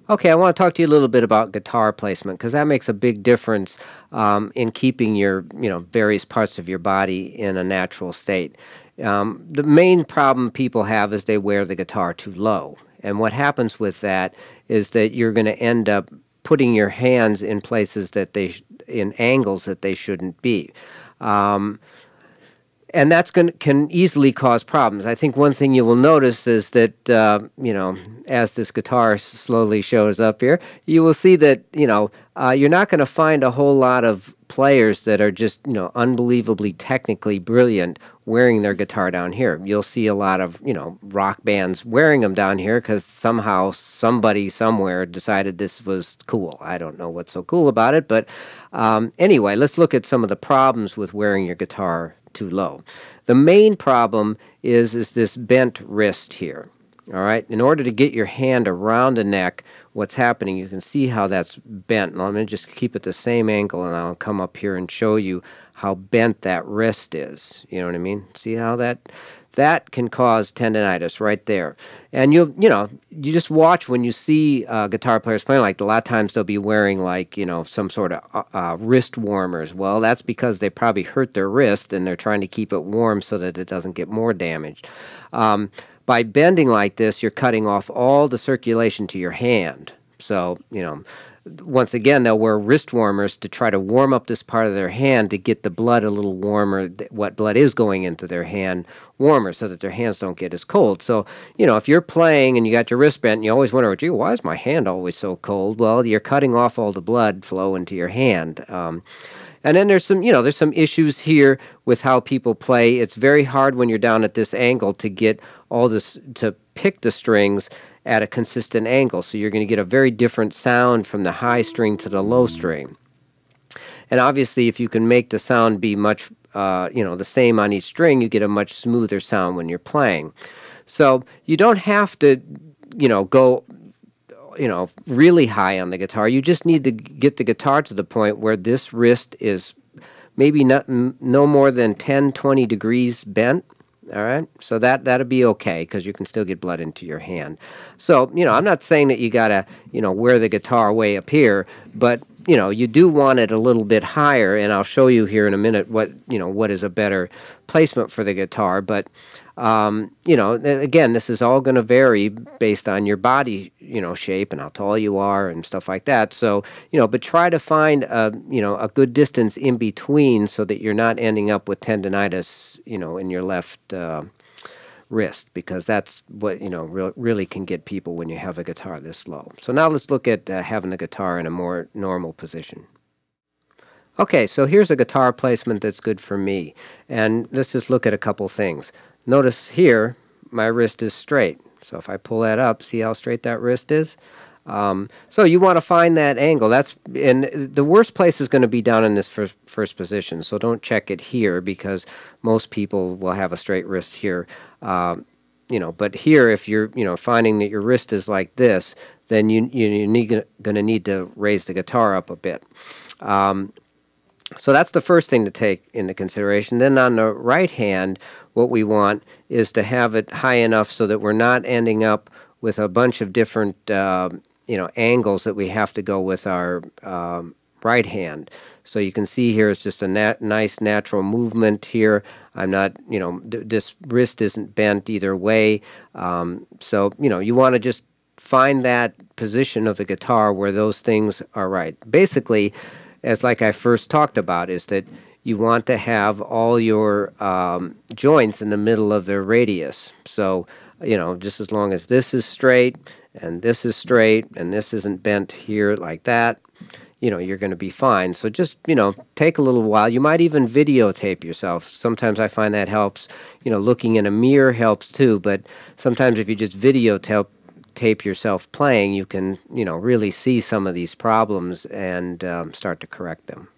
Okay, I want to talk to you a little bit about guitar placement because that makes a big difference in keeping your, various parts of your body in a natural state. The main problem people have is they wear the guitar too low, and what happens with that is that you're going to end up putting your hands in places that in angles that they shouldn't be. Um, and that's going can easily cause problems. I think one thing you will notice is that as this guitar slowly shows up here, you will see that you're not going to find a whole lot of players that are just unbelievably technically brilliant wearing their guitar down here. You'll see a lot of rock bands wearing them down here because somehow somebody somewhere decided this was cool. I don't know what's so cool about it, but anyway, let's look at some of the problems with wearing your guitar too low. The main problem is this bent wrist here. All right. In order to get your hand around the neck, what's happening, you can see how that's bent. Now, I'm going to just keep it the same angle, and I'll come up here and show you how bent that wrist is. You know what I mean? See how that can cause tendonitis right there. And you just watch when you see guitar players playing, like a lot of times they'll be wearing like, some sort of wrist warmers. Well, that's because they probably hurt their wrist and they're trying to keep it warm so that it doesn't get more damaged. By bending like this, you're cutting off all the circulation to your hand. So, once again, they'll wear wrist warmers to try to warm up this part of their hand to get the blood a little warmer, what blood is going into their hand warmer so that their hands don't get as cold. So, if you're playing and you got your wrist bent, and you always wonder, gee, why is my hand always so cold? Well, you're cutting off all the blood flow into your hand. And then there's some issues here with how people play. It's very hard when you're down at this angle to get all this, to pick the strings at a consistent angle. So you're going to get a very different sound from the high string to the low string. And obviously, if you can make the sound be much, the same on each string, you get a much smoother sound when you're playing. So you don't have to, go really high on the guitar. You just need to get the guitar to the point where this wrist is maybe no more than 10, 20 degrees bent. All right, so that'll be okay because you can still get blood into your hand. So I'm not saying that you gotta wear the guitar way up here, but you do want it a little bit higher, and I'll show you here in a minute what is a better placement for the guitar. But again, this is all going to vary based on your body shape and how tall you are and stuff like that. So but try to find a good distance in between so that you're not ending up with tendonitis in your left wrist, because that's what really can get people when you have a guitar this low. So now let's look at having the guitar in a more normal position. Okay, so here's a guitar placement that's good for me, and let's just look at a couple things. Notice here my wrist is straight, so if I pull that up, see how straight that wrist is? So you want to find that angle. And the worst place is going to be down in this first position. So don't check it here because most people will have a straight wrist here. But here, if you're finding that your wrist is like this, then you're going to need to raise the guitar up a bit. So that's the first thing to take into consideration. Then on the right hand, what we want is to have it high enough so that we're not ending up with a bunch of different angles that we have to go with our right hand. So you can see here it's just a nice natural movement here. I'm not, this wrist isn't bent either way. So, you want to just find that position of the guitar where those things are right. Basically, as like I first talked about, is that you want to have all your joints in the middle of the radius. So, just as long as this is straight and this is straight and this isn't bent here like that, you're going to be fine. So just, take a little while. You might even videotape yourself. Sometimes I find that helps. Looking in a mirror helps too, but sometimes if you just videotape yourself playing, you can, really see some of these problems and start to correct them.